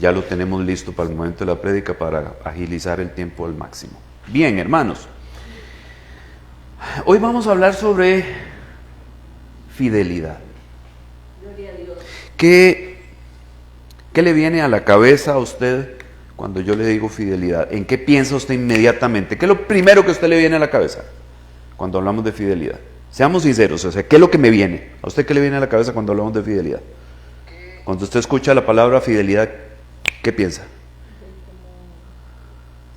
ya lo tenemos listo para el momento de la prédica para agilizar el tiempo al máximo. Bien, hermanos, hoy vamos a hablar sobre fidelidad. ¿Qué le viene a la cabeza a usted cuando yo le digo fidelidad? ¿En qué piensa usted inmediatamente? ¿Qué es lo primero que a usted le viene a la cabeza cuando hablamos de fidelidad? Seamos sinceros, o sea, ¿qué es lo que me viene? ¿A usted qué le viene a la cabeza cuando hablamos de fidelidad? Cuando usted escucha la palabra fidelidad, ¿qué piensa?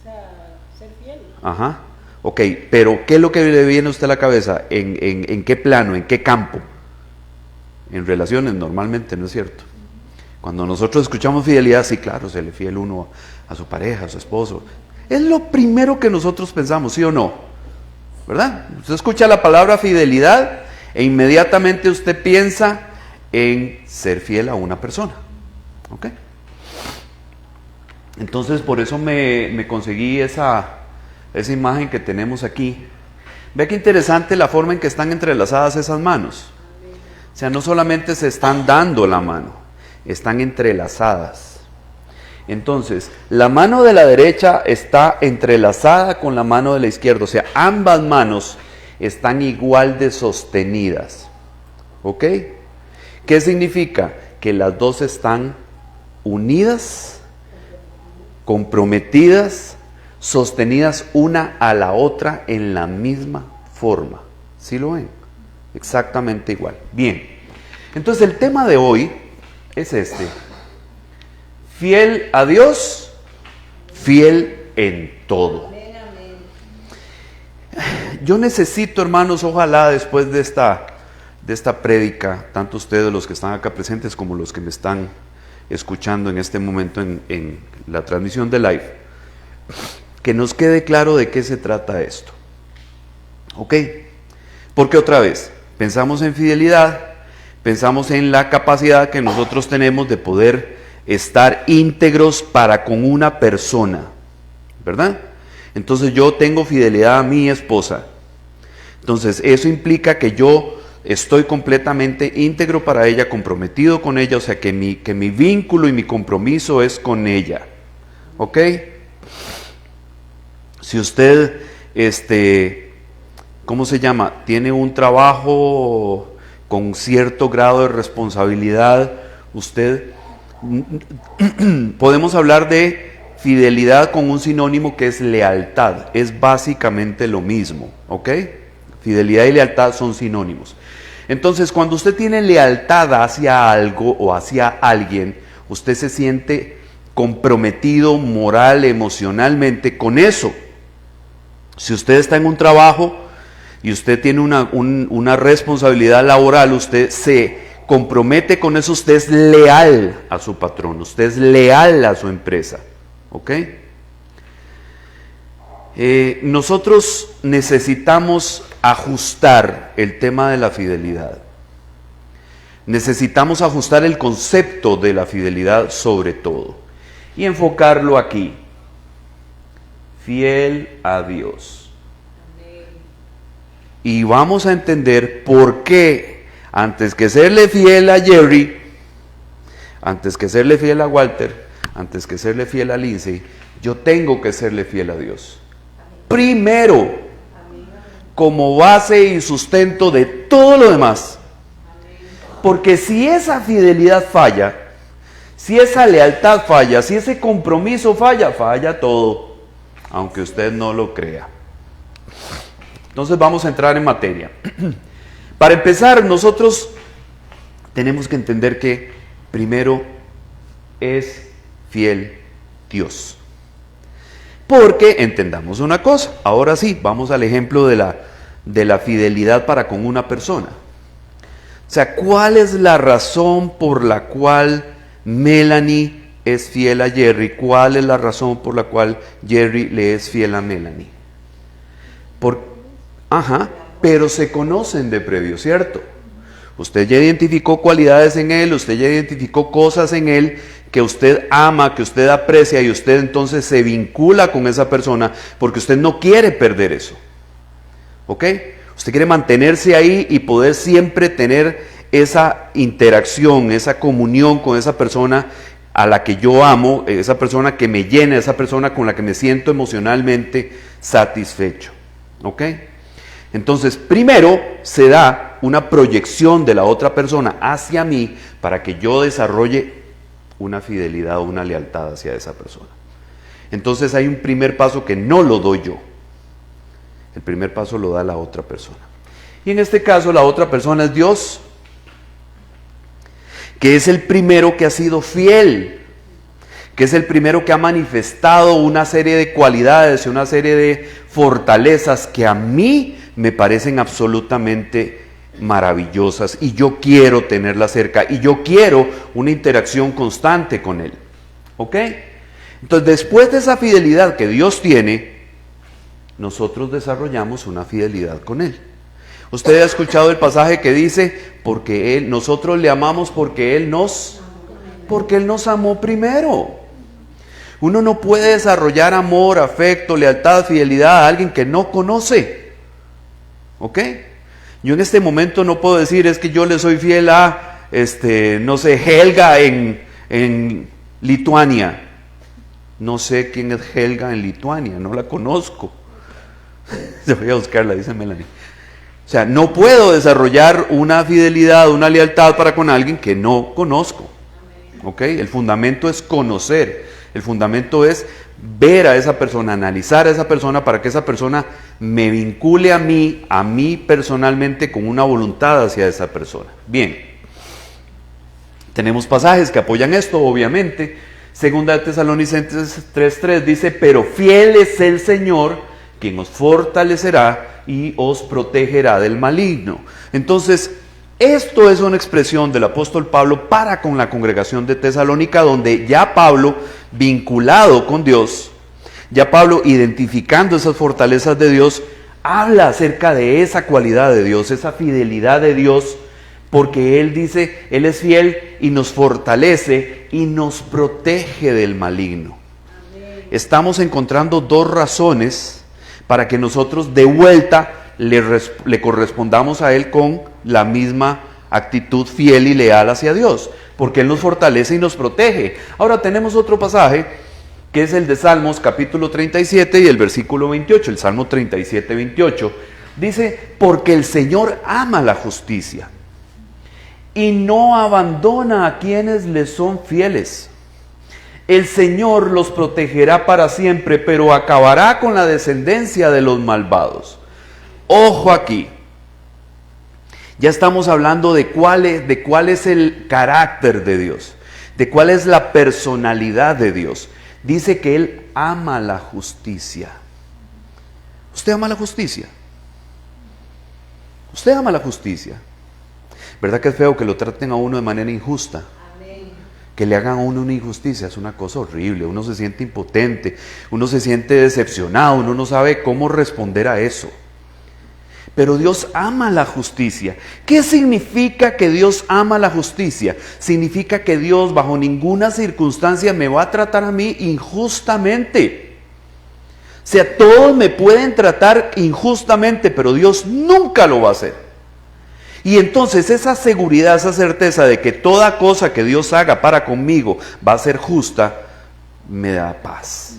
O sea, ser fiel. Ajá, ok, pero ¿qué es lo que le viene a usted a la cabeza? ¿En qué plano, en qué campo? En relaciones normalmente, ¿no es cierto? Cuando nosotros escuchamos fidelidad, sí, claro, se le fiel uno a su pareja, a su esposo. Es lo primero que nosotros pensamos, ¿sí o no? ¿Verdad? Usted escucha la palabra fidelidad e inmediatamente usted piensa en ser fiel a una persona. ¿Ok? Entonces por eso me conseguí esa imagen que tenemos aquí. Vea qué interesante la forma en que están entrelazadas esas manos. O sea, no solamente se están dando la mano, están entrelazadas. Entonces, la mano de la derecha está entrelazada con la mano de la izquierda, o sea, ambas manos están igual de sostenidas. ¿Ok? ¿Qué significa? Que las dos están unidas, comprometidas, sostenidas una a la otra en la misma forma. ¿Sí lo ven? Exactamente igual. Bien, entonces el tema de hoy es este: fiel a Dios, fiel en todo. Yo necesito, hermanos, ojalá después de esta prédica, tanto ustedes los que están acá presentes como los que me están escuchando en este momento en la transmisión de live, que nos quede claro de qué se trata esto. ¿Ok? Porque otra vez, pensamos en fidelidad, pensamos en la capacidad que nosotros tenemos de poder estar íntegros para con una persona, ¿verdad? Entonces yo tengo fidelidad a mi esposa. Entonces eso implica que yo estoy completamente íntegro para ella, comprometido con ella, o sea que mi vínculo y mi compromiso es con ella. ¿Ok? Si usted, ¿cómo se llama? Tiene un trabajo con cierto grado de responsabilidad, usted, podemos hablar de fidelidad con un sinónimo que es lealtad, es básicamente lo mismo, ¿ok? Fidelidad y lealtad son sinónimos. Entonces, cuando usted tiene lealtad hacia algo o hacia alguien, usted se siente comprometido moral, emocionalmente con eso. Si usted está en un trabajo y usted tiene una responsabilidad laboral, usted se compromete con eso, usted es leal a su patrón, usted es leal a su empresa. ¿Ok? Nosotros necesitamos ajustar el tema de la fidelidad. Necesitamos ajustar el concepto de la fidelidad sobre todo y enfocarlo aquí. Fiel a Dios. Y vamos a entender por qué, antes que serle fiel a Jerry, antes que serle fiel a Walter, antes que serle fiel a Lindsay, yo tengo que serle fiel a Dios. Primero, como base y sustento de todo lo demás. Porque si esa fidelidad falla, si esa lealtad falla, si ese compromiso falla, falla todo, aunque usted no lo crea. Entonces vamos a entrar en materia. Para empezar, nosotros tenemos que entender que primero es fiel Dios. Porque entendamos una cosa, ahora sí, vamos al ejemplo de la fidelidad para con una persona. O sea, ¿cuál es la razón por la cual Melanie es fiel a Jerry? ¿Cuál es la razón por la cual Jerry le es fiel a Melanie? Pero se conocen de previo, ¿cierto? Usted ya identificó cualidades en él, usted ya identificó cosas en él que usted ama, que usted aprecia, y usted entonces se vincula con esa persona porque usted no quiere perder eso. ¿Ok? Usted quiere mantenerse ahí y poder siempre tener esa interacción, esa comunión con esa persona a la que yo amo, esa persona que me llena, esa persona con la que me siento emocionalmente satisfecho. ¿Ok? Entonces, primero se da una proyección de la otra persona hacia mí para que yo desarrolle una fidelidad o una lealtad hacia esa persona. Entonces hay un primer paso que no lo doy yo. El primer paso lo da la otra persona. Y en este caso la otra persona es Dios, que es el primero que ha sido fiel, que es el primero que ha manifestado una serie de cualidades y una serie de fortalezas que a mí me parecen absolutamente maravillosas y yo quiero tenerla cerca y yo quiero una interacción constante con Él. ¿Ok? Entonces, después de esa fidelidad que Dios tiene, nosotros desarrollamos una fidelidad con Él. Usted ha escuchado el pasaje que dice, porque nosotros le amamos porque Él nos amó primero. Uno no puede desarrollar amor, afecto, lealtad, fidelidad a alguien que no conoce. ¿Ok? Yo en este momento no puedo decir, es que yo le soy fiel a, no sé, Helga en Lituania. No sé quién es Helga en Lituania, no la conozco. Voy a buscarla, dice Melanie. O sea, no puedo desarrollar una fidelidad, una lealtad para con alguien que no conozco. ¿Ok? El fundamento es conocer. El fundamento es ver a esa persona, analizar a esa persona para que esa persona me vincule a mí personalmente con una voluntad hacia esa persona. Bien, tenemos pasajes que apoyan esto, obviamente. Segunda de Tesalonicenses 3:3 dice, pero fiel es el Señor, quien os fortalecerá y os protegerá del maligno. Entonces, esto es una expresión del apóstol Pablo para con la congregación de Tesalónica, donde ya Pablo, vinculado con Dios, ya Pablo identificando esas fortalezas de Dios, habla acerca de esa cualidad de Dios, esa fidelidad de Dios, porque Él dice, Él es fiel y nos fortalece y nos protege del maligno. Estamos encontrando dos razones para que nosotros de vuelta le correspondamos a Él con la misma actitud fiel y leal hacia Dios, porque Él nos fortalece y nos protege. Ahora tenemos otro pasaje, que es el de Salmos capítulo 37 y el versículo 28, el Salmo 37, 28, dice, porque el Señor ama la justicia y no abandona a quienes le son fieles. El Señor los protegerá para siempre, pero acabará con la descendencia de los malvados. Ojo aquí, ya estamos hablando de cuál es el carácter de Dios, de cuál es la personalidad de Dios. Dice que Él ama la justicia. ¿Usted ama la justicia? ¿Usted ama la justicia? ¿Verdad que es feo que lo traten a uno de manera injusta? Que le hagan a uno una injusticia, es una cosa horrible, uno se siente impotente, uno se siente decepcionado, uno no sabe cómo responder a eso. Pero Dios ama la justicia. ¿Qué significa que Dios ama la justicia? Significa que Dios bajo ninguna circunstancia me va a tratar a mí injustamente. O sea, todos me pueden tratar injustamente, pero Dios nunca lo va a hacer. Y entonces esa seguridad, esa certeza de que toda cosa que Dios haga para conmigo va a ser justa, me da paz,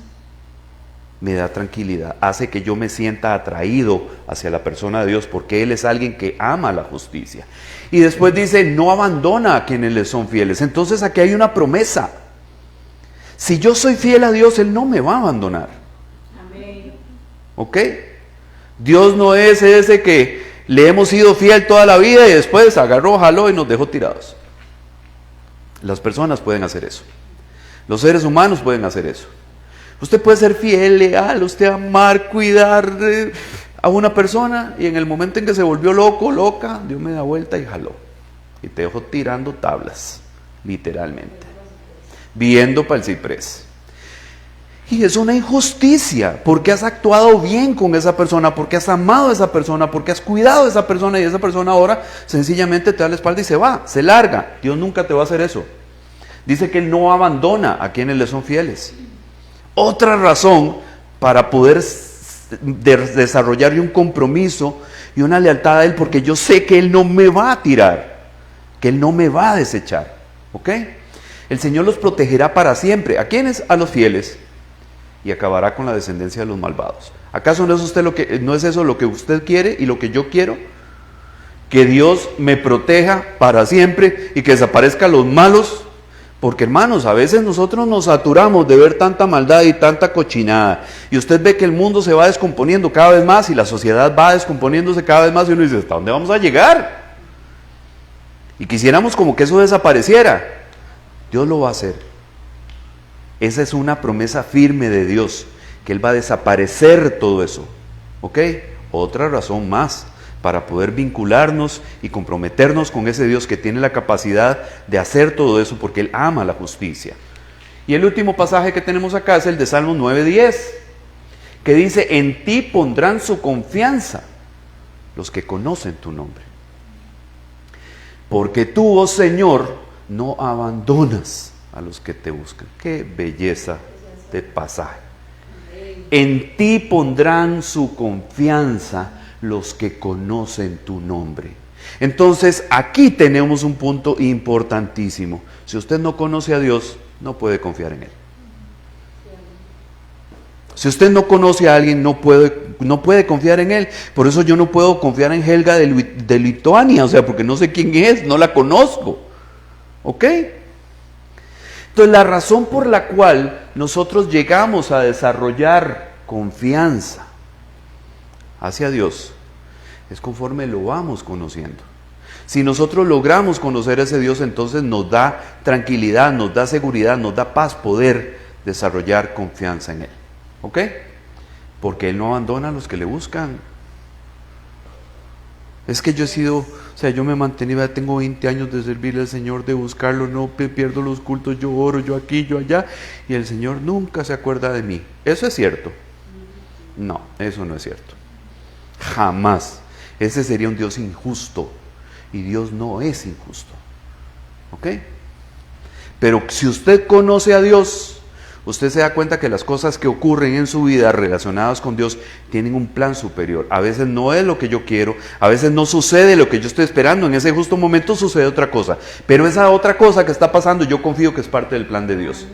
me da tranquilidad, hace que yo me sienta atraído hacia la persona de Dios, porque Él es alguien que ama la justicia. Y después dice, no abandona a quienes le son fieles. Entonces aquí hay una promesa. Si yo soy fiel a Dios, Él no me va a abandonar. Amén. ¿Ok? Dios no es ese que le hemos sido fiel toda la vida y después agarró, jaló y nos dejó tirados. Las personas pueden hacer eso. Los seres humanos pueden hacer eso. Usted puede ser fiel, leal, usted amar, cuidar a una persona y en el momento en que se volvió loco, loca, dio media vuelta y jaló. Y te dejó tirando tablas, literalmente. Viendo para el ciprés. Y es una injusticia, porque has actuado bien con esa persona, porque has amado a esa persona, porque has cuidado a esa persona y esa persona ahora sencillamente te da la espalda y se va, se larga. Dios nunca te va a hacer eso. Dice que Él no abandona a quienes le son fieles. Otra razón para poder desarrollar un compromiso y una lealtad a Él, porque yo sé que Él no me va a tirar, que Él no me va a desechar. ¿Ok? El Señor los protegerá para siempre. ¿A quiénes? A los fieles. Y acabará con la descendencia de los malvados. ¿Acaso no es eso lo que usted quiere y lo que yo quiero? Que Dios me proteja para siempre y que desaparezcan los malos. Porque, hermanos, a veces nosotros nos saturamos de ver tanta maldad y tanta cochinada. Y usted ve que el mundo se va descomponiendo cada vez más y la sociedad va descomponiéndose cada vez más. Y uno dice, ¿hasta dónde vamos a llegar? Y quisiéramos como que eso desapareciera. Dios lo va a hacer. Esa es una promesa firme de Dios, que Él va a desaparecer todo eso. ¿Ok? Otra razón más para poder vincularnos y comprometernos con ese Dios que tiene la capacidad de hacer todo eso, porque Él ama la justicia. Y el último pasaje que tenemos acá es el de Salmos 9:10, que dice, en ti pondrán su confianza los que conocen tu nombre. Porque tú, oh Señor, no abandonas a los que te buscan. Qué belleza de pasaje. En ti pondrán su confianza los que conocen tu nombre. Entonces, aquí tenemos un punto importantísimo. Si usted no conoce a Dios, no puede confiar en Él. Si usted no conoce a alguien, no puede confiar en Él. Por eso yo no puedo confiar en Helga de Lituania, o sea, porque no sé quién es, no la conozco. ¿Ok? Entonces, la razón por la cual nosotros llegamos a desarrollar confianza hacia Dios es conforme lo vamos conociendo. Si nosotros logramos conocer a ese Dios, entonces nos da tranquilidad, nos da seguridad, nos da paz poder desarrollar confianza en Él. ¿Ok? Porque Él no abandona a los que le buscan. Es que yo me mantenía, tengo 20 años de servirle al Señor, de buscarlo, no pierdo los cultos, yo oro, yo aquí, yo allá, y el Señor nunca se acuerda de mí. ¿Eso es cierto? No, eso no es cierto. Jamás. Ese sería un Dios injusto, y Dios no es injusto. ¿Ok? Pero si usted conoce a Dios, usted se da cuenta que las cosas que ocurren en su vida relacionadas con Dios tienen un plan superior. A veces no es lo que yo quiero, a veces no sucede lo que yo estoy esperando, en ese justo momento sucede otra cosa. Pero esa otra cosa que está pasando, yo confío que es parte del plan de Dios.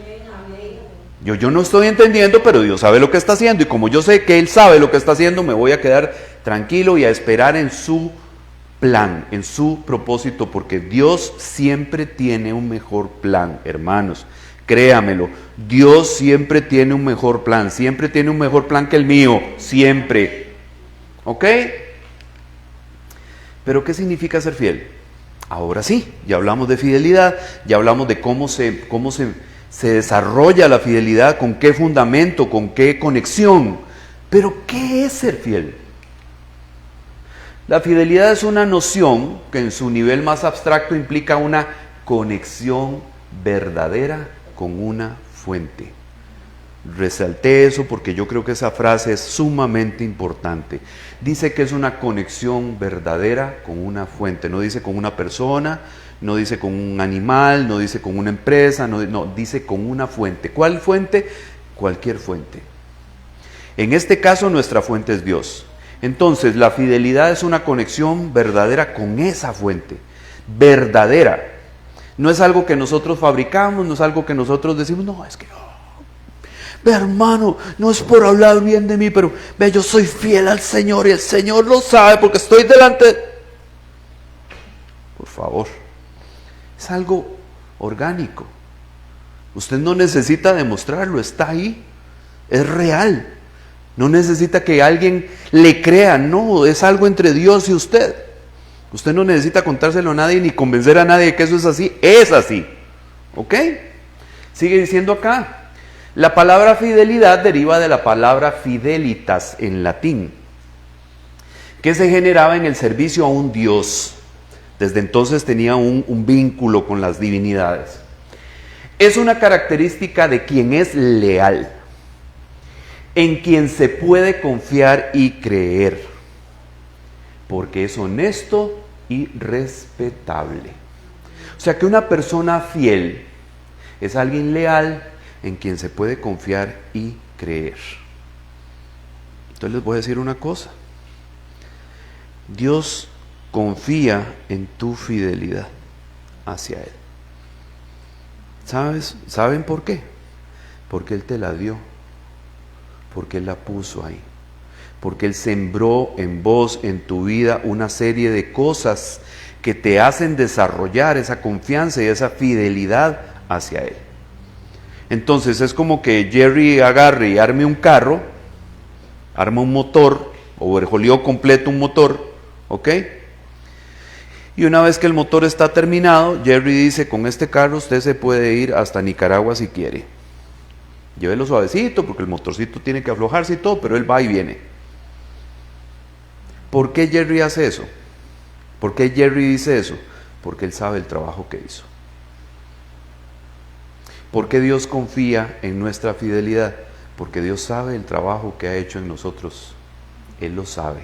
Yo no estoy entendiendo, pero Dios sabe lo que está haciendo, y como yo sé que Él sabe lo que está haciendo, me voy a quedar tranquilo y a esperar en su plan, en su propósito, porque Dios siempre tiene un mejor plan, hermanos. Créamelo, Dios siempre tiene un mejor plan, siempre tiene un mejor plan que el mío, siempre. ¿Ok? Pero ¿qué significa ser fiel? Ahora sí, ya hablamos de fidelidad, ya hablamos de cómo se desarrolla la fidelidad, con qué fundamento, con qué conexión. Pero ¿qué es ser fiel? La fidelidad es una noción que en su nivel más abstracto implica una conexión verdadera con una fuente. Resalté eso porque yo creo que esa frase es sumamente importante. Dice que es una conexión verdadera con una fuente, no dice con una persona, no dice con un animal, no dice con una empresa, no, dice con una fuente. ¿Cuál fuente? Cualquier fuente. En este caso nuestra fuente es Dios. Entonces la fidelidad es una conexión verdadera con esa fuente, verdadera. No es algo que nosotros fabricamos, no es algo que nosotros decimos, no, es que no. Ve, hermano, no es por hablar bien de mí, pero ve, yo soy fiel al Señor y el Señor lo sabe porque estoy delante. Por favor, es algo orgánico. Usted no necesita demostrarlo, está ahí, es real. No necesita que alguien le crea, no, es algo entre Dios y usted. Usted no necesita contárselo a nadie ni convencer a nadie de que eso es así. Es así. ¿Ok? Sigue diciendo acá. La palabra fidelidad deriva de la palabra fidelitas en latín, que se generaba en el servicio a un Dios. Desde entonces tenía un vínculo con las divinidades. Es una característica de quien es leal, en quien se puede confiar y creer, porque es honesto y respetable. O sea que una persona fiel es alguien leal en quien se puede confiar y creer. Entonces les voy a decir una cosa. Dios confía en tu fidelidad hacia Él. ¿Saben por qué? Porque Él te la dio, porque Él la puso ahí, porque Él sembró en vos, en tu vida, una serie de cosas que te hacen desarrollar esa confianza y esa fidelidad hacia Él. Entonces es como que Jerry agarre y arme un carro, arma un motor, overhaulió completo un motor, ¿ok? Y una vez que el motor está terminado, Jerry dice, con este carro usted se puede ir hasta Nicaragua si quiere. Llévelo suavecito porque el motorcito tiene que aflojarse y todo, pero él va y viene. ¿Por qué Jerry hace eso? ¿Por qué Jerry dice eso? Porque él sabe el trabajo que hizo. ¿Por qué Dios confía en nuestra fidelidad? Porque Dios sabe el trabajo que ha hecho en nosotros. Él lo sabe.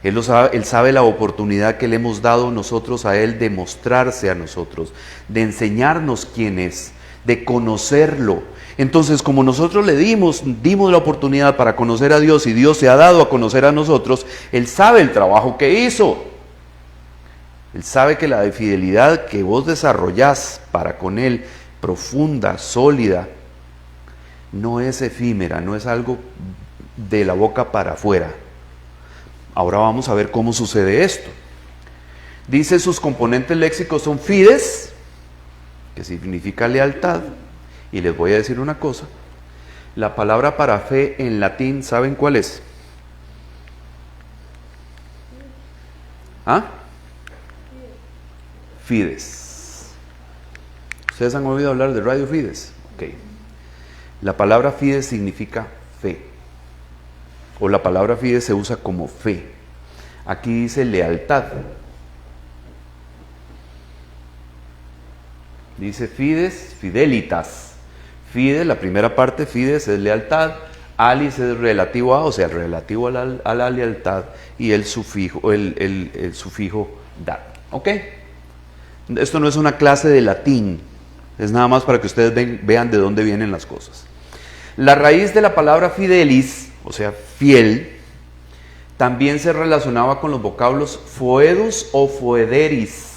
Él lo sabe, Él sabe la oportunidad que le hemos dado nosotros a Él de mostrarse a nosotros, de enseñarnos quién es, de conocerlo. Entonces, como nosotros le dimos la oportunidad para conocer a Dios y Dios se ha dado a conocer a nosotros, Él sabe el trabajo que hizo. Él sabe que la fidelidad que vos desarrollás para con Él, profunda, sólida, no es efímera, no es algo de la boca para afuera. Ahora vamos a ver cómo sucede esto. Dice sus componentes léxicos son fides, que significa lealtad. Y les voy a decir una cosa. La palabra para fe en latín, ¿saben cuál es? ¿Ah? Fides. ¿Ustedes han oído hablar de Radio Fides? Ok. La palabra fides significa fe. O la palabra fides se usa como fe. Aquí dice lealtad. Dice fides, fidelitas. Fides, la primera parte, fides es lealtad. Alis es relativo a, o sea, relativo a la lealtad. Y el sufijo, el sufijo da. ¿Ok? Esto no es una clase de latín. Es nada más para que ustedes vean de dónde vienen las cosas. La raíz de la palabra fidelis, o sea, fiel, también se relacionaba con los vocablos foedus o foederis,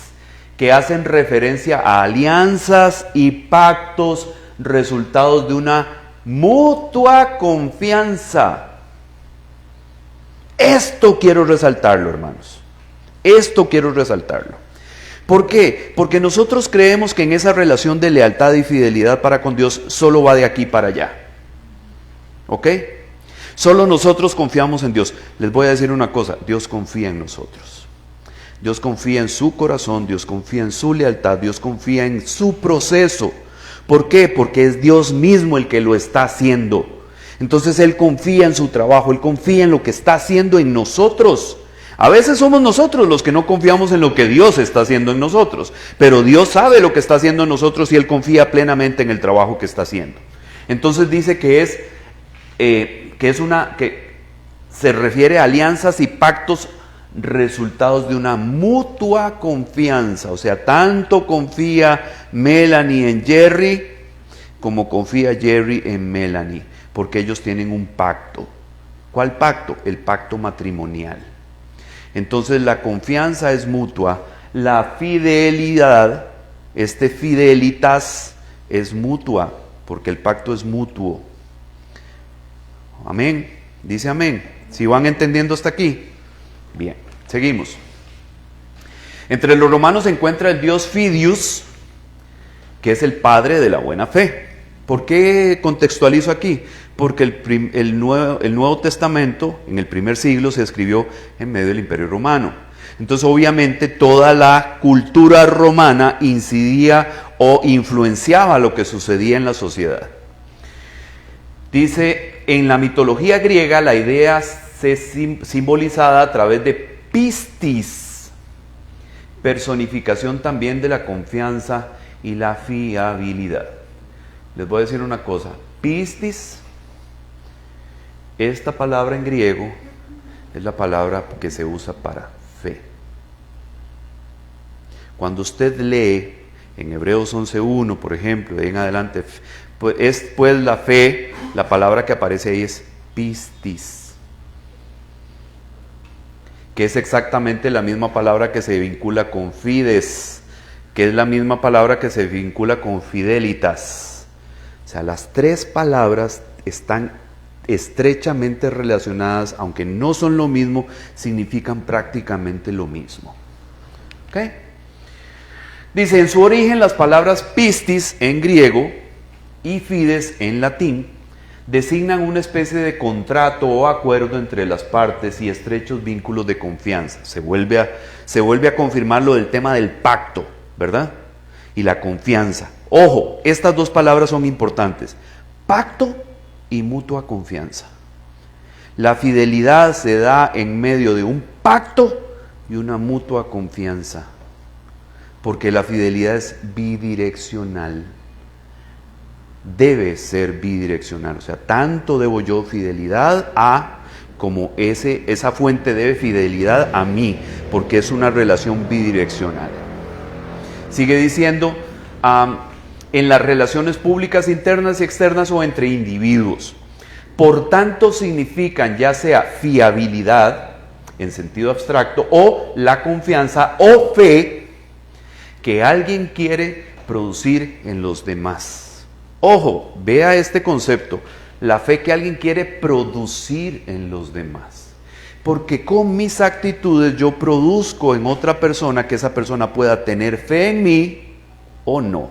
que hacen referencia a alianzas y pactos resultados de una mutua confianza. Esto quiero resaltarlo, hermanos. Esto quiero resaltarlo. ¿Por qué? Porque nosotros creemos que en esa relación de lealtad y fidelidad para con Dios solo va de aquí para allá. ¿Ok? Solo nosotros confiamos en Dios. Les voy a decir una cosa, Dios confía en nosotros. Dios confía en su corazón, Dios confía en su lealtad, Dios confía en su proceso. ¿Por qué? Porque es Dios mismo el que lo está haciendo. Entonces Él confía en su trabajo, Él confía en lo que está haciendo en nosotros. A veces somos nosotros los que no confiamos en lo que Dios está haciendo en nosotros, pero Dios sabe lo que está haciendo en nosotros y Él confía plenamente en el trabajo que está haciendo. Entonces dice que se refiere a alianzas y pactos resultados de una mutua confianza. O sea, tanto confía Melanie en Jerry como confía Jerry en Melanie, porque ellos tienen un pacto. ¿Cuál pacto? El pacto matrimonial. Entonces la confianza es mutua, la fidelidad, fidelitas, es mutua, porque el pacto es mutuo. Amén. Dice amén. ¿Si van entendiendo hasta aquí? Bien, seguimos. Entre los romanos se encuentra el dios Fidius, que es el padre de la buena fe. ¿Por qué contextualizo aquí? Porque el Nuevo Testamento en el primer siglo se escribió en medio del Imperio Romano. Entonces obviamente toda la cultura romana incidía o influenciaba lo que sucedía en la sociedad. Dice, en la mitología griega la idea se simbolizada a través de pistis, personificación también de la confianza y la fiabilidad. Les voy a decir una cosa, pistis, esta palabra en griego es la palabra que se usa para fe. Cuando usted lee en Hebreos 11:1, por ejemplo, de en adelante, pues la fe, la palabra que aparece ahí es pistis, que es exactamente la misma palabra que se vincula con fides, que es la misma palabra que se vincula con fidelitas. O sea, las tres palabras están estrechamente relacionadas, aunque no son lo mismo, significan prácticamente lo mismo. ¿Ok? Dice, en su origen las palabras pistis en griego y fides en latín designan una especie de contrato o acuerdo entre las partes y estrechos vínculos de confianza. Se vuelve a confirmar lo del tema del pacto, ¿verdad? Y la confianza. Ojo, estas dos palabras son importantes. Pacto y mutua confianza. La fidelidad se da en medio de un pacto y una mutua confianza. Porque la fidelidad es bidireccional. Debe ser bidireccional. O sea, tanto debo yo fidelidad a, como esa fuente debe fidelidad a mí, porque es una relación bidireccional. Sigue diciendo, en las relaciones públicas internas y externas o entre individuos. Por tanto, significan ya sea fiabilidad, en sentido abstracto, o la confianza o fe que alguien quiere producir en los demás. Ojo, vea este concepto, la fe que alguien quiere producir en los demás. Porque con mis actitudes yo produzco en otra persona que esa persona pueda tener fe en mí o no.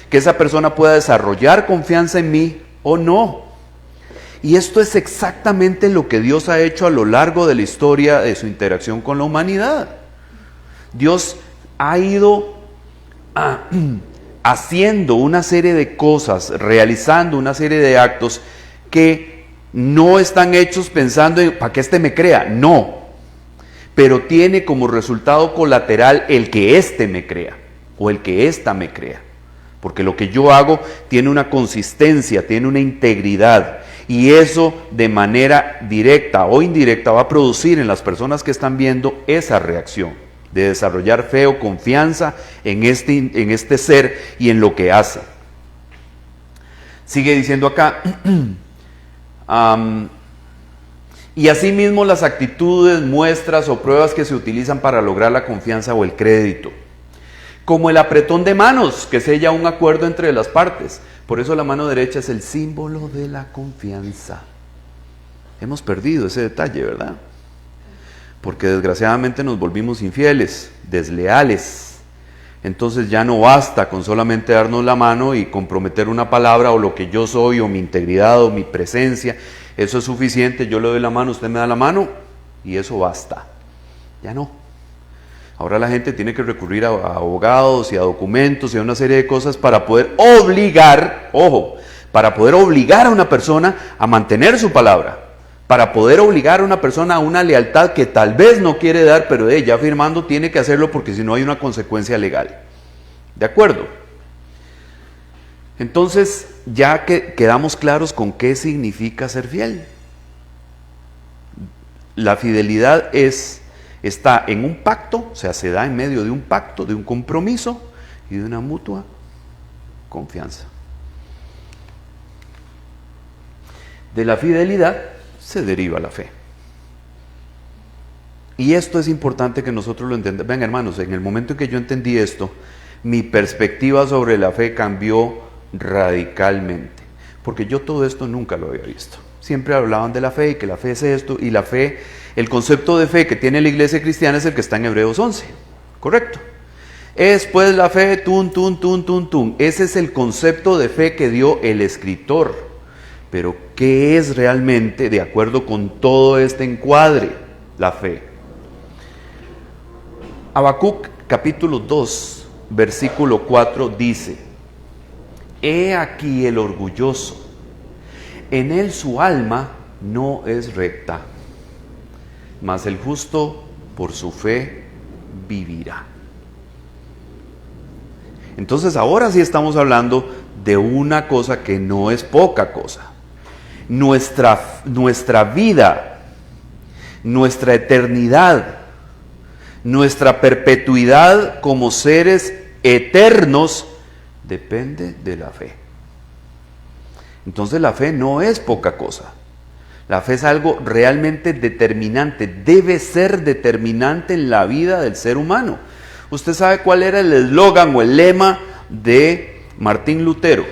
Que esa persona pueda desarrollar confianza en mí o no. Y esto es exactamente lo que Dios ha hecho a lo largo de la historia de su interacción con la humanidad. Dios ha ido haciendo una serie de cosas, realizando una serie de actos que no están hechos pensando en para que éste me crea, no, pero tiene como resultado colateral el que éste me crea o el que ésta me crea, porque lo que yo hago tiene una consistencia, tiene una integridad, y eso de manera directa o indirecta va a producir en las personas que están viendo esa reacción de desarrollar fe o confianza en este ser y en lo que hace. Sigue diciendo acá, y asimismo las actitudes, muestras o pruebas que se utilizan para lograr la confianza o el crédito, como el apretón de manos que sella un acuerdo entre las partes. Por eso la mano derecha es el símbolo de la confianza. Hemos perdido ese detalle, ¿verdad? Porque desgraciadamente nos volvimos infieles, desleales. Entonces ya no basta con solamente darnos la mano y comprometer una palabra o lo que yo soy o mi integridad o mi presencia. Eso es suficiente, yo le doy la mano, usted me da la mano y eso basta. Ya no. Ahora la gente tiene que recurrir a abogados y a documentos y a una serie de cosas para poder obligar, ojo, para poder obligar a una persona a mantener su palabra. Para poder obligar a una persona a una lealtad que tal vez no quiere dar, pero ya firmando tiene que hacerlo porque si no hay una consecuencia legal. ¿De acuerdo? Entonces, ya que quedamos claros con qué significa ser fiel. La fidelidad está en un pacto, o sea, se da en medio de un pacto, de un compromiso y de una mutua confianza. De la fidelidad se deriva la fe. Y esto es importante que nosotros lo entendamos. Ven, hermanos, en el momento en que yo entendí esto, mi perspectiva sobre la fe cambió radicalmente. Porque yo todo esto nunca lo había visto. Siempre hablaban de la fe y que la fe es esto, y la fe, el concepto de fe que tiene la iglesia cristiana es el que está en Hebreos 11, ¿correcto? Es pues la fe, Ese es el concepto de fe que dio el escritor. Pero, ¿qué es realmente, de acuerdo con todo este encuadre, la fe? Habacuc capítulo 2, versículo 4 dice: He aquí el orgulloso, en él su alma no es recta, mas el justo por su fe vivirá. Entonces ahora sí estamos hablando de una cosa que no es poca cosa. Nuestra vida, nuestra eternidad, nuestra perpetuidad como seres eternos depende de la fe. Entonces la fe no es poca cosa. La fe es algo realmente determinante, debe ser determinante en la vida del ser humano. ¿Usted sabe cuál era el eslogan o el lema de Martín Lutero?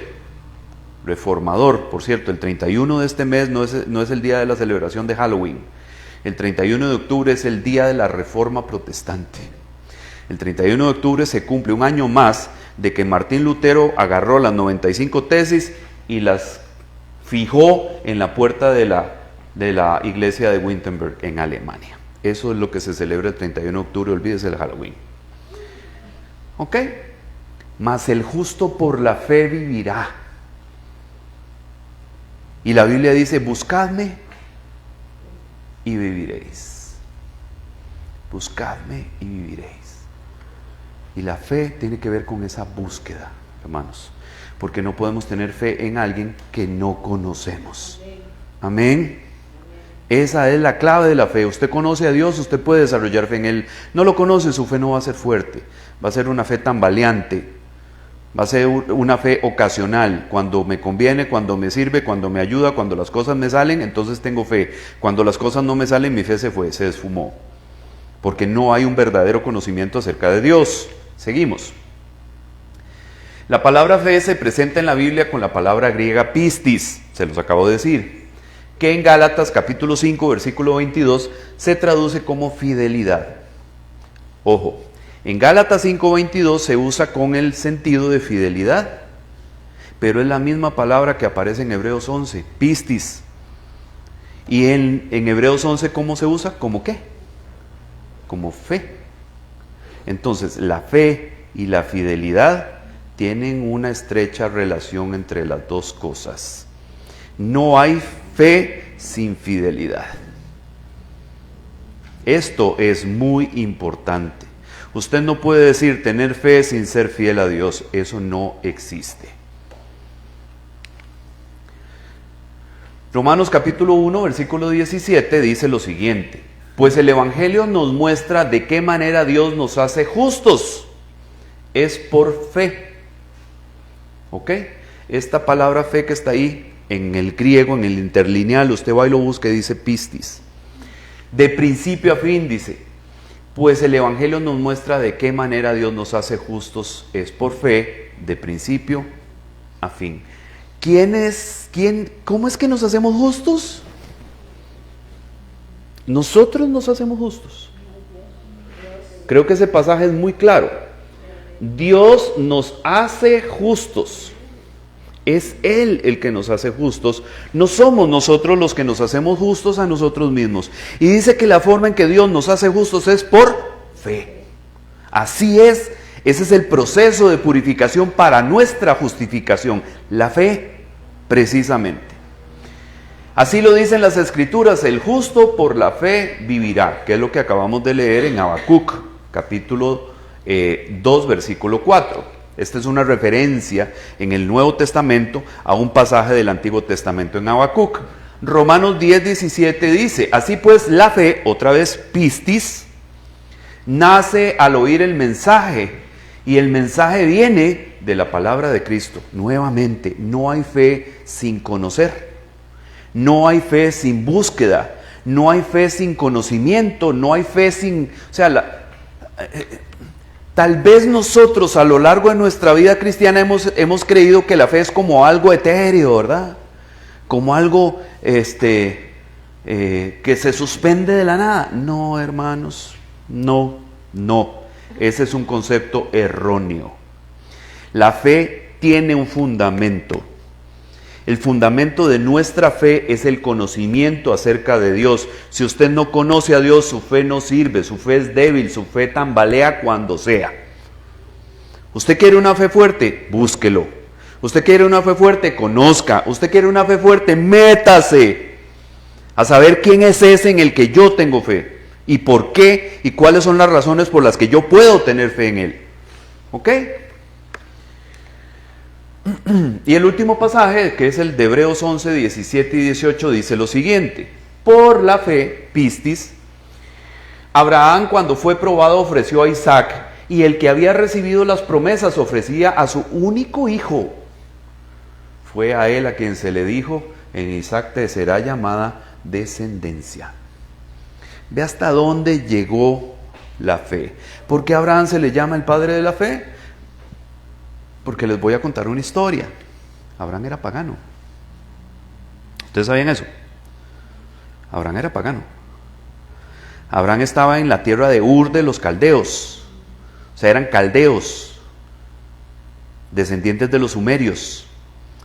Reformador, por cierto, el 31 de este mes no es el día de la celebración de Halloween. El 31 de octubre es el día de la Reforma Protestante. El 31 de octubre se cumple un año más de que Martín Lutero agarró las 95 tesis y las fijó en la puerta de la iglesia de Wittenberg en Alemania. Eso es lo que se celebra el 31 de octubre, olvídese del Halloween. ¿Ok? Mas el justo por la fe vivirá. Y la Biblia dice, buscadme y viviréis. Buscadme y viviréis. Y la fe tiene que ver con esa búsqueda, hermanos. Porque no podemos tener fe en alguien que no conocemos. Amén. Esa es la clave de la fe. Usted conoce a Dios, usted puede desarrollar fe en Él. No lo conoce, su fe no va a ser fuerte. Va a ser una fe tambaleante. Va a ser una fe ocasional. Cuando me conviene, cuando me sirve, cuando me ayuda, cuando las cosas me salen, entonces tengo fe. Cuando las cosas no me salen, mi fe se fue, se esfumó. Porque no hay un verdadero conocimiento acerca de Dios. Seguimos. La palabra fe se presenta en la Biblia con la palabra griega pistis, se los acabo de decir, que en Gálatas capítulo 5, versículo 22, se traduce como fidelidad. Ojo, en Gálatas 5, 22 se usa con el sentido de fidelidad, pero es la misma palabra que aparece en Hebreos 11, pistis. Y en Hebreos 11, ¿cómo se usa? ¿Cómo qué? Como fe. Entonces, la fe y la fidelidad tienen una estrecha relación entre las dos cosas. No hay fe sin fidelidad. Esto es muy importante. Usted no puede decir tener fe sin ser fiel a Dios. Eso no existe. Romanos capítulo 1, versículo 17 dice lo siguiente: pues el Evangelio nos muestra de qué manera Dios nos hace justos. Es por fe. ¿Ok? Esta palabra fe que está ahí en el griego, en el interlineal, usted va y lo busca y dice pistis. De principio a fin dice, pues el Evangelio nos muestra de qué manera Dios nos hace justos. Es por fe, de principio a fin. ¿Cómo es que nos hacemos justos? Nosotros nos hacemos justos. Creo que ese pasaje es muy claro. Dios nos hace justos. Es Él el que nos hace justos. No somos nosotros los que nos hacemos justos a nosotros mismos. Y dice que la forma en que Dios nos hace justos es por fe. Así es. Ese es el proceso de purificación para nuestra justificación. La fe, precisamente. Así lo dicen las Escrituras: el justo por la fe vivirá, que es lo que acabamos de leer en Habacuc, capítulo 2, versículo 4. Esta es una referencia en el Nuevo Testamento a un pasaje del Antiguo Testamento en Habacuc. Romanos 10, 17 dice: así pues la fe, otra vez pistis, nace al oír el mensaje, y el mensaje viene de la palabra de Cristo. Nuevamente, no hay fe sin conocer. No hay fe sin búsqueda, no hay fe sin conocimiento, no hay fe sin... O sea, tal vez nosotros a lo largo de nuestra vida cristiana hemos creído que la fe es como algo etéreo, ¿verdad? Como algo que se suspende de la nada. No, hermanos, no. Ese es un concepto erróneo. La fe tiene un fundamento. El fundamento de nuestra fe es el conocimiento acerca de Dios. Si usted no conoce a Dios, su fe no sirve, su fe es débil, su fe tambalea cuando sea. ¿Usted quiere una fe fuerte? Búsquelo. ¿Usted quiere una fe fuerte? Conozca. ¿Usted quiere una fe fuerte? Métase a saber quién es ese en el que yo tengo fe, y por qué, y cuáles son las razones por las que yo puedo tener fe en Él. ¿Ok? Y el último pasaje, que es el de Hebreos 11, 17 y 18, dice lo siguiente: por la fe, pistis, Abraham, cuando fue probado, ofreció a Isaac, y el que había recibido las promesas ofrecía a su único hijo. Fue a él a quien se le dijo: en Isaac te será llamada descendencia. Ve hasta dónde llegó la fe. ¿Por qué a Abraham se le llama el padre de la fe? Porque les voy a contar una historia. Abraham era pagano. ¿Ustedes sabían eso? Abraham era pagano. Abraham estaba en la tierra de Ur de los caldeos. O sea, eran caldeos, descendientes de los sumerios.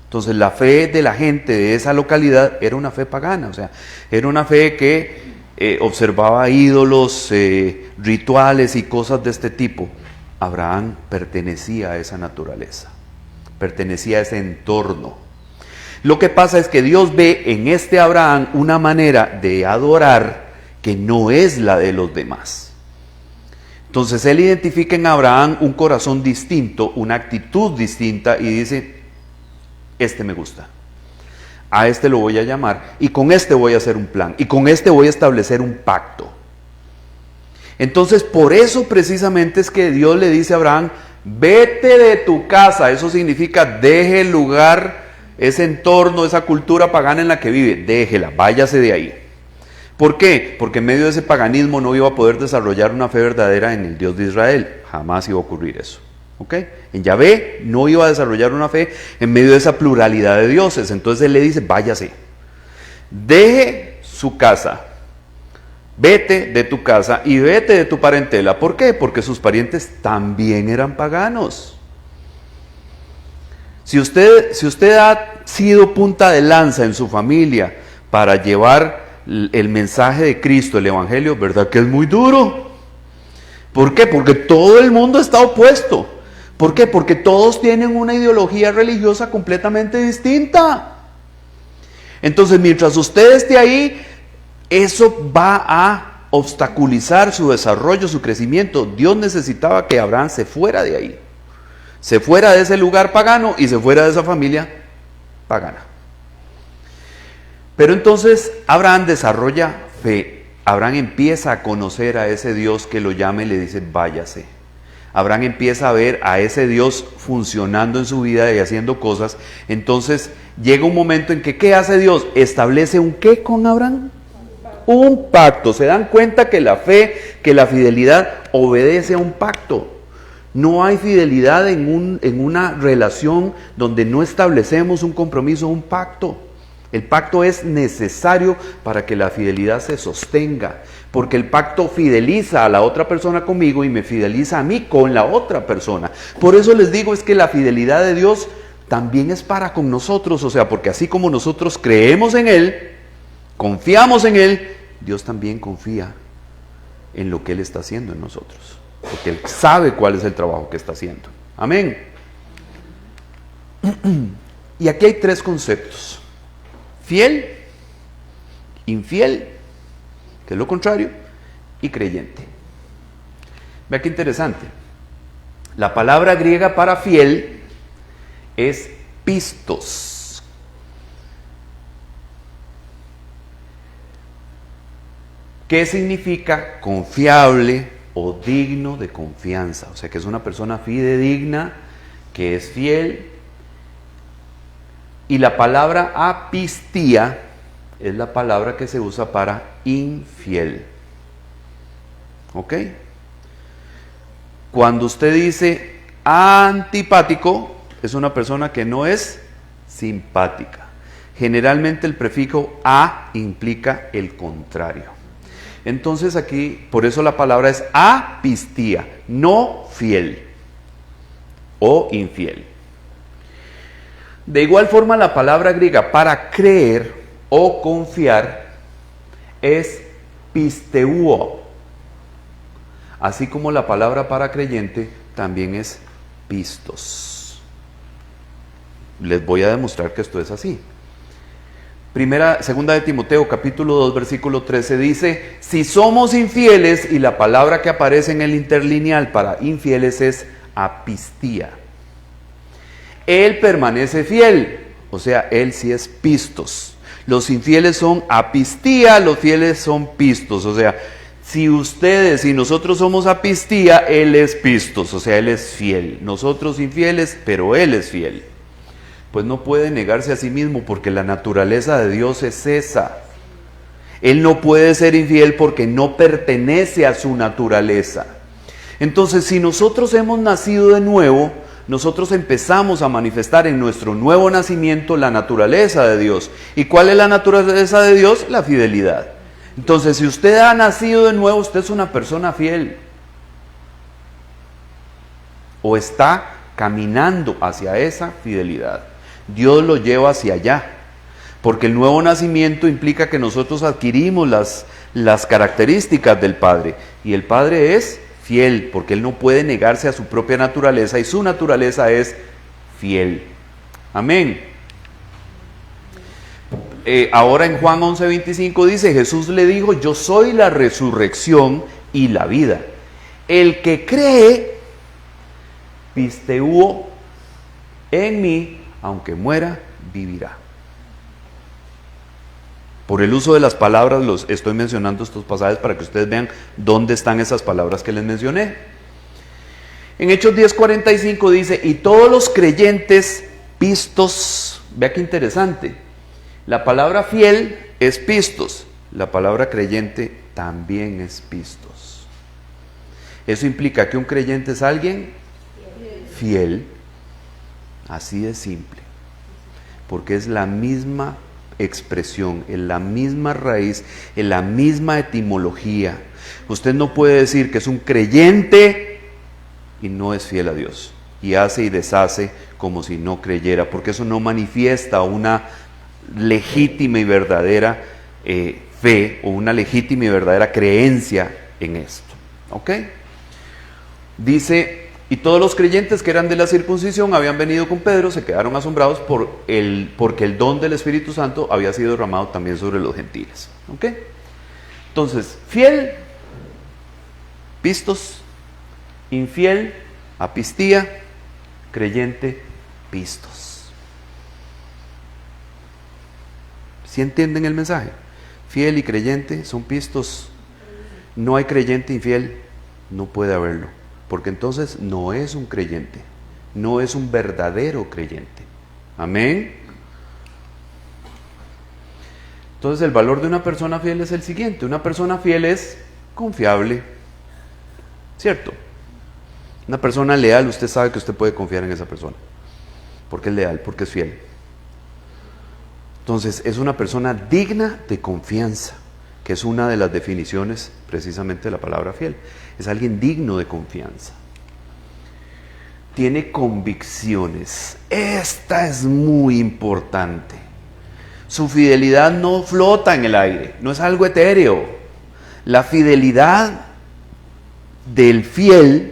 Entonces la fe de la gente de esa localidad era una fe pagana. O sea, era una fe que observaba ídolos, rituales y cosas de este tipo. Abraham pertenecía a esa naturaleza, pertenecía a ese entorno. Lo que pasa es que Dios ve en este Abraham una manera de adorar que no es la de los demás. Entonces Él identifica en Abraham un corazón distinto, una actitud distinta y dice, este me gusta, a este lo voy a llamar y con este voy a hacer un plan y con este voy a establecer un pacto. Entonces por eso precisamente es que Dios le dice a Abraham, vete de tu casa. Eso significa deje el lugar, ese entorno, esa cultura pagana en la que vive, déjela, váyase de ahí. ¿Por qué? Porque en medio de ese paganismo no iba a poder desarrollar una fe verdadera en el Dios de Israel, jamás iba a ocurrir eso. ¿Ok? En Yahvé no iba a desarrollar una fe en medio de esa pluralidad de dioses. Entonces Él le dice, váyase, deje su casa, vete de tu casa y vete de tu parentela. ¿Por qué? Porque sus parientes también eran paganos. Si usted ha sido punta de lanza en su familia para llevar el mensaje de Cristo, el Evangelio, ¿verdad que es muy duro? ¿Por qué? Porque todo el mundo está opuesto. ¿Por qué? Porque todos tienen una ideología religiosa completamente distinta. Entonces, mientras usted esté ahí, eso va a obstaculizar su desarrollo, su crecimiento. Dios necesitaba que Abraham se fuera de ahí, se fuera de ese lugar pagano y se fuera de esa familia pagana. Pero entonces Abraham desarrolla fe. Abraham empieza a conocer a ese Dios que lo llama y le dice, váyase. Abraham empieza a ver a ese Dios funcionando en su vida y haciendo cosas. Entonces llega un momento en que, ¿qué hace Dios? Establece un ¿qué con Abraham? Un pacto. ¿Se dan cuenta que la fe, que la fidelidad obedece a un pacto? No hay fidelidad en una relación donde no establecemos un compromiso, un pacto. El pacto es necesario para que la fidelidad se sostenga, porque el pacto fideliza a la otra persona conmigo y me fideliza a mí con la otra persona. Por eso les digo, es que la fidelidad de Dios también es para con nosotros, o sea, porque así como nosotros creemos en Él, confiamos en Él, Dios también confía en lo que Él está haciendo en nosotros, porque Él sabe cuál es el trabajo que está haciendo. Amén. Y aquí hay tres conceptos: fiel, infiel, que es lo contrario, y creyente. Vea qué interesante. La palabra griega para fiel es pistos. ¿Qué significa? Confiable o digno de confianza. O sea, que es una persona fidedigna, que es fiel. Y la palabra apistía es la palabra que se usa para infiel. ¿Ok? Cuando usted dice antipático, es una persona que no es simpática. Generalmente el prefijo a implica el contrario. Entonces aquí, por eso la palabra es apistía, no fiel o infiel. De igual forma, la palabra griega para creer o confiar es pisteuo, así como la palabra para creyente también es pistos. Les voy a demostrar que esto es así. Segunda de Timoteo, capítulo 2, versículo 13 dice, si somos infieles, y la palabra que aparece en el interlineal para infieles es apistía. Él permanece fiel, o sea, él sí es pistos. Los infieles son apistía, los fieles son pistos. O sea, si ustedes y nosotros somos apistía, él es pistos, o sea, él es fiel. Nosotros infieles, pero él es fiel. Pues no puede negarse a sí mismo porque la naturaleza de Dios es esa. Él no puede ser infiel porque no pertenece a su naturaleza. Entonces, si nosotros hemos nacido de nuevo, nosotros empezamos a manifestar en nuestro nuevo nacimiento la naturaleza de Dios. ¿Y cuál es la naturaleza de Dios? La fidelidad. Entonces, si usted ha nacido de nuevo, usted es una persona fiel. O está caminando hacia esa fidelidad. Dios lo lleva hacia allá. Porque el nuevo nacimiento implica que nosotros adquirimos las características del Padre. Y el Padre es fiel, porque Él no puede negarse a su propia naturaleza, y su naturaleza es fiel. Amén. Ahora en Juan 11:25 dice, Jesús le dijo, yo soy la resurrección y la vida. El que cree, pisteuo en mí, aunque muera, vivirá. Por el uso de las palabras, los estoy mencionando estos pasajes para que ustedes vean dónde están esas palabras que les mencioné. En Hechos 10:45 dice, y todos los creyentes pistos, vea qué interesante, la palabra fiel es pistos, la palabra creyente también es pistos. Eso implica que un creyente es alguien fiel, así de simple, porque es la misma expresión, en la misma raíz, en la misma etimología. Usted no puede decir que es un creyente y no es fiel a Dios, y hace y deshace como si no creyera, porque eso no manifiesta una legítima y verdadera fe, o una legítima y verdadera creencia en esto. ¿Ok? Dice, y todos los creyentes que eran de la circuncisión habían venido con Pedro, se quedaron asombrados porque el don del Espíritu Santo había sido derramado también sobre los gentiles. ¿Ok? Entonces, fiel, pistos; infiel, apistía; creyente, pistos. ¿Sí entienden el mensaje? Fiel y creyente son pistos. No hay creyente infiel, no puede haberlo, porque entonces no es un creyente, no es un verdadero creyente. Amén. Entonces el valor de una persona fiel es el siguiente: una persona fiel es confiable, ¿cierto? Una persona leal, usted sabe que usted puede confiar en esa persona, porque es leal, porque es fiel. Entonces es una persona digna de confianza, que es una de las definiciones precisamente de la palabra fiel. Es alguien digno de confianza. Tiene convicciones. Esta es muy importante. Su fidelidad no flota en el aire, no es algo etéreo. La fidelidad del fiel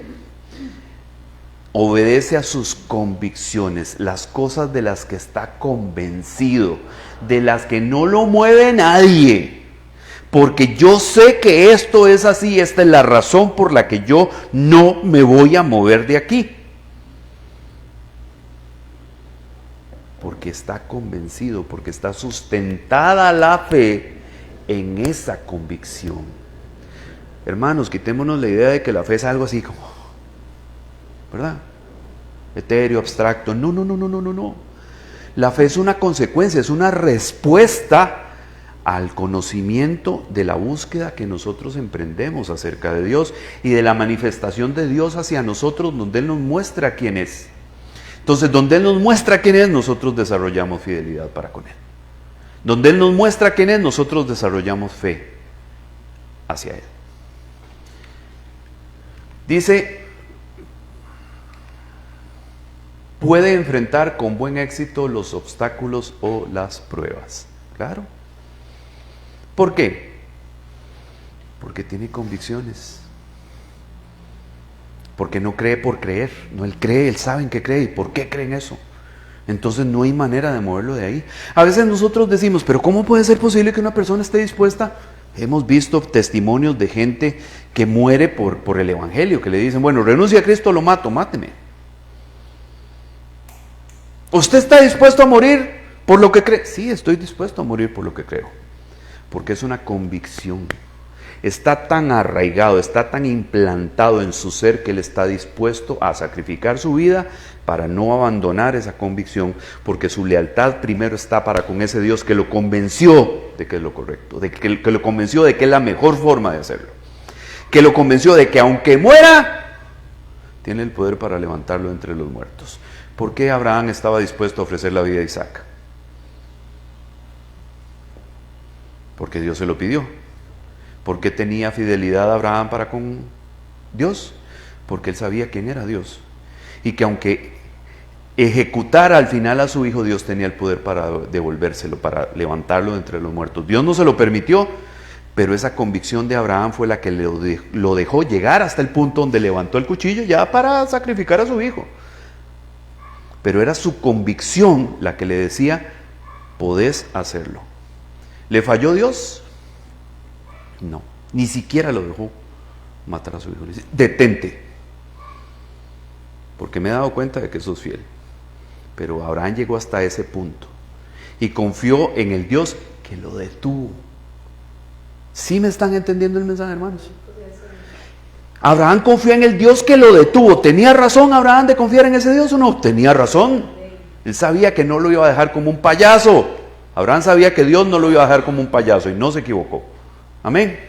obedece a sus convicciones, las cosas de las que está convencido, de las que no lo mueve nadie. Porque yo sé que esto es así, esta es la razón por la que yo no me voy a mover de aquí. Porque está convencido, porque está sustentada la fe en esa convicción. Hermanos, quitémonos la idea de que la fe es algo así como, ¿verdad? Etéreo, abstracto. No, no, no, no, no, no, no. La fe es una consecuencia, es una respuesta al conocimiento de la búsqueda que nosotros emprendemos acerca de Dios y de la manifestación de Dios hacia nosotros, donde Él nos muestra quién es. Entonces, donde Él nos muestra quién es, nosotros desarrollamos fidelidad para con Él. Donde Él nos muestra quién es, nosotros desarrollamos fe hacia Él. Dice, puede enfrentar con buen éxito los obstáculos o las pruebas. Claro. ¿Por qué? Porque tiene convicciones. Porque no cree por creer. No, él cree, él sabe en qué cree. ¿Y por qué cree en eso? Entonces no hay manera de moverlo de ahí. A veces nosotros decimos, pero ¿cómo puede ser posible que una persona esté dispuesta? Hemos visto testimonios de gente que muere por el evangelio, que le dicen, bueno, renuncia a Cristo, lo mato, máteme. ¿Usted está dispuesto a morir por lo que cree? Sí, estoy dispuesto a morir por lo que creo. Porque es una convicción. está tan arraigado, está tan implantado en su ser que él está dispuesto a sacrificar su vida para no abandonar esa convicción, porque su lealtad primero está para con ese Dios que lo convenció de que es lo correcto, que lo convenció de que es la mejor forma de hacerlo, que lo convenció de que aunque muera, tiene el poder para levantarlo entre los muertos. ¿Por qué Abraham estaba dispuesto a ofrecer la vida a Isaac? Porque Dios se lo pidió. ¿Por qué tenía fidelidad Abraham para con Dios? Porque él sabía quién era Dios. Y que aunque ejecutara al final a su hijo, Dios tenía el poder para devolvérselo, para levantarlo de entre los muertos. Dios no se lo permitió, pero esa convicción de Abraham fue la que lo dejó llegar hasta el punto donde levantó el cuchillo ya para sacrificar a su hijo. Pero era su convicción la que le decía, podés hacerlo. ¿Le falló Dios? No, ni siquiera lo dejó matar a su hijo. Le dice, detente, porque me he dado cuenta de que sos fiel. Pero Abraham llegó hasta ese punto y confió en el Dios que lo detuvo. ¿Sí me están entendiendo el mensaje, hermanos? Abraham confió en el Dios que lo detuvo. ¿Tenía razón Abraham de confiar en ese Dios o no? Tenía razón. Él sabía que no lo iba a dejar como un payaso. Abraham sabía que Dios no lo iba a dejar como un payaso y no se equivocó. Amén.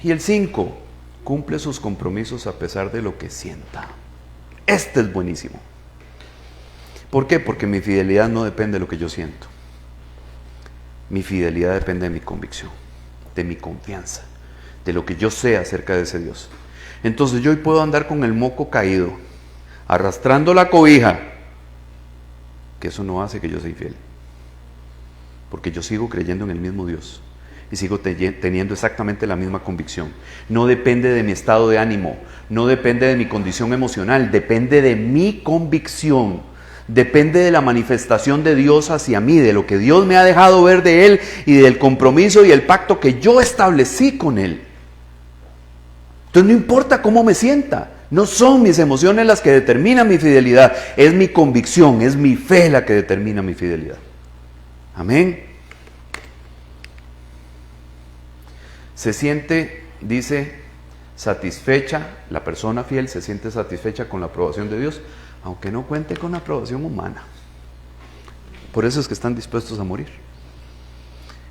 Y el 5, cumple sus compromisos a pesar de lo que sienta. Este es buenísimo. ¿Por qué? Porque mi fidelidad no depende de lo que yo siento. Mi fidelidad depende de mi convicción, de mi confianza, de lo que yo sé acerca de ese Dios. Entonces yo hoy puedo andar con el moco caído, arrastrando la cobija, que eso no hace que yo sea infiel, porque yo sigo creyendo en el mismo Dios y sigo teniendo exactamente la misma convicción. No depende de mi estado de ánimo, no depende de mi condición emocional, depende de mi convicción, depende de la manifestación de Dios hacia mí, de lo que Dios me ha dejado ver de Él y del compromiso y el pacto que yo establecí con Él. Entonces no importa cómo me sienta, no son mis emociones las que determinan mi fidelidad, es mi convicción, es mi fe la que determina mi fidelidad. Amén. Se siente, dice, satisfecha, la persona fiel se siente satisfecha con la aprobación de Dios, aunque no cuente con la aprobación humana. Por eso es que están dispuestos a morir.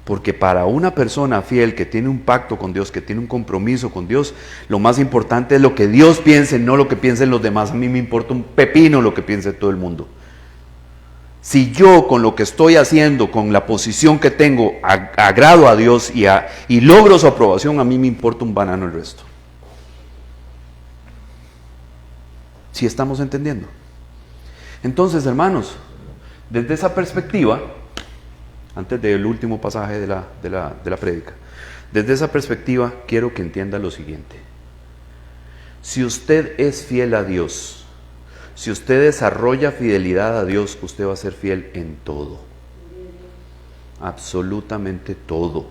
Porque para una persona fiel que tiene un pacto con Dios, que tiene un compromiso con Dios, lo más importante es lo que Dios piense, no lo que piensen los demás. A mí me importa un pepino lo que piense todo el mundo. Si yo con lo que estoy haciendo, con la posición que tengo, agrado a Dios y logro su aprobación, a mí me importa un banano el resto. ¿Sí estamos entendiendo? Entonces, hermanos, desde esa perspectiva, antes del último pasaje de la prédica, desde esa perspectiva quiero que entienda lo siguiente. Si usted es fiel a Dios, si usted desarrolla fidelidad a Dios, usted va a ser fiel en todo. Absolutamente todo.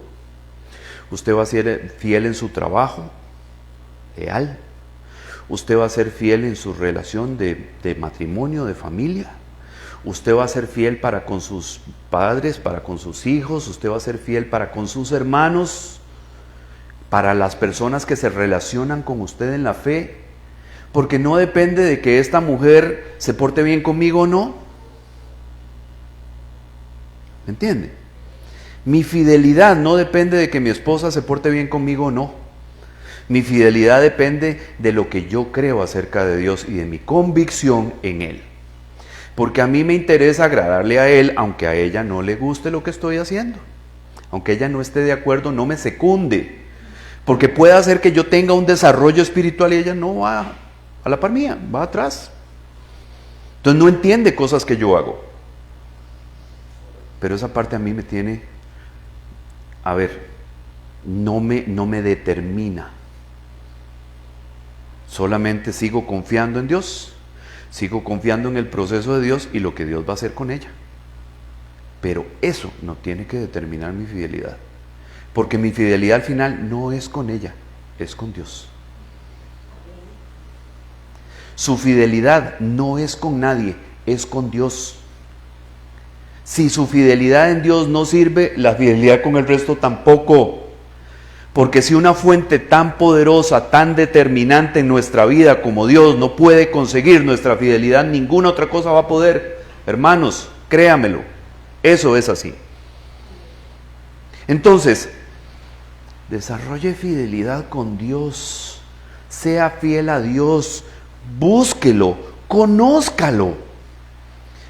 Usted va a ser fiel en su trabajo, leal. Usted va a ser fiel en su relación de matrimonio, de familia. Usted va a ser fiel para con sus padres, para con sus hijos. Usted va a ser fiel para con sus hermanos, para las personas que se relacionan con usted en la fe. Porque no depende de que esta mujer se porte bien conmigo o no. ¿Me entiende? Mi fidelidad no depende de que mi esposa se porte bien conmigo o no. Mi fidelidad depende de lo que yo creo acerca de Dios y de mi convicción en Él. Porque a mí me interesa agradarle a Él, aunque a ella no le guste lo que estoy haciendo. Aunque ella no esté de acuerdo, no me secunde. Porque puede hacer que yo tenga un desarrollo espiritual y ella no va a la par mía, va atrás. Entonces no entiende cosas que yo hago. Pero esa parte a mí me tiene, no me determina. Solamente sigo confiando en Dios, sigo confiando en el proceso de Dios y lo que Dios va a hacer con ella. Pero eso no tiene que determinar mi fidelidad. Porque mi fidelidad al final no es con ella, es con Dios. Su fidelidad no es con nadie, es con Dios. Si su fidelidad en Dios no sirve, la fidelidad con el resto tampoco. Porque si una fuente tan poderosa, tan determinante en nuestra vida como Dios no puede conseguir nuestra fidelidad, ninguna otra cosa va a poder. Hermanos, créamelo, eso es así. Entonces, desarrolle fidelidad con Dios, sea fiel a Dios, búsquelo, conózcalo,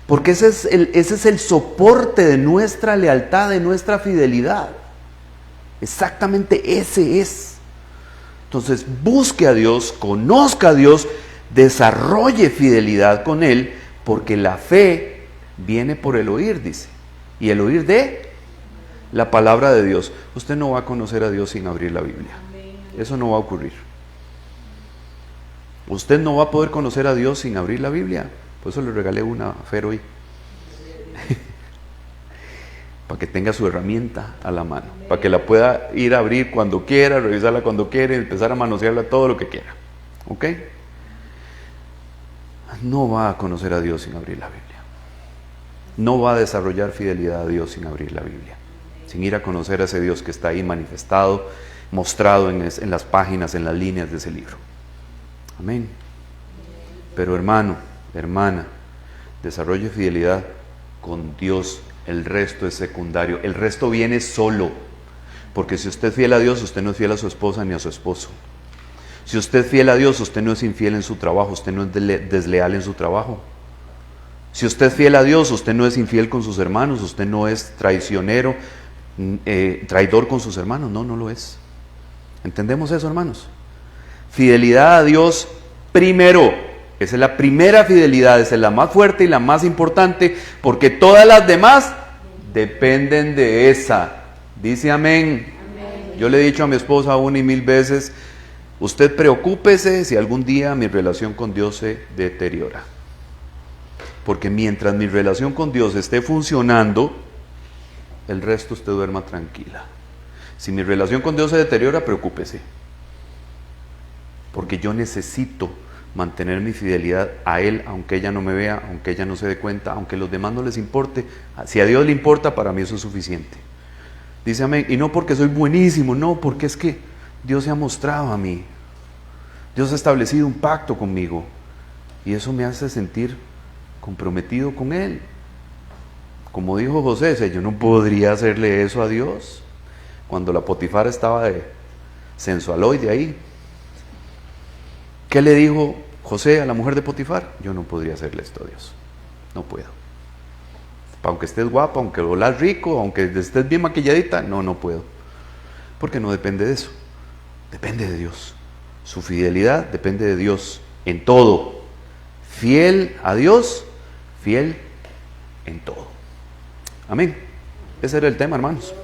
porque ese es el soporte de nuestra lealtad, de nuestra fidelidad. Exactamente ese es. Entonces, busque a Dios, conozca a Dios, desarrolle fidelidad con Él, porque la fe viene por el oír, dice, y el oír de la palabra de Dios. Usted no va a conocer a Dios sin abrir la Biblia. Eso no va a ocurrir. Usted no va a poder conocer a Dios sin abrir la Biblia. Por eso le regalé una a Fer hoy. Para que tenga su herramienta a la mano. Para que la pueda ir a abrir cuando quiera, revisarla cuando quiera, empezar a manosearla todo lo que quiera. ¿Ok? No va a conocer a Dios sin abrir la Biblia. No va a desarrollar fidelidad a Dios sin abrir la Biblia. Sin ir a conocer a ese Dios que está ahí manifestado, mostrado en las páginas, en las líneas de ese libro. Amén. Pero hermano, hermana, desarrolle fidelidad con Dios. El resto es secundario. El resto viene solo. Porque si usted es fiel a Dios, usted no es fiel a su esposa ni a su esposo. Si usted es fiel a Dios, usted no es infiel en su trabajo, usted no es desleal en su trabajo. Si usted es fiel a Dios, usted no es infiel con sus hermanos, usted no es traicionero, traidor con sus hermanos. No, no lo es. ¿Entendemos eso, hermanos? Fidelidad a Dios primero. Esa es la primera fidelidad, esa es la más fuerte y la más importante, porque todas las demás dependen de esa. Dice amén. Amén. Yo le he dicho a mi esposa una y mil veces, usted preocúpese si algún día mi relación con Dios se deteriora. Porque mientras mi relación con Dios esté funcionando, el resto usted duerma tranquila. Si mi relación con Dios se deteriora, preocúpese. Porque yo necesito mantener mi fidelidad a Él, aunque ella no me vea, aunque ella no se dé cuenta, aunque a los demás no les importe. Si a Dios le importa, para mí eso es suficiente. Dice amén. Y no porque soy buenísimo, no, porque es que Dios se ha mostrado a mí. Dios ha establecido un pacto conmigo. Y eso me hace sentir comprometido con Él. Como dijo José, yo no podría hacerle eso a Dios. Cuando la Potifar estaba de sensualoide ahí, ¿qué le dijo José a la mujer de Potifar? Yo no podría hacerle esto a Dios. No puedo. Aunque estés guapa, aunque volás rico, aunque estés bien maquilladita, no puedo. Porque no depende de eso. Depende de Dios. Su fidelidad depende de Dios en todo. Fiel a Dios, fiel en todo. Amén. Ese era el tema, hermanos.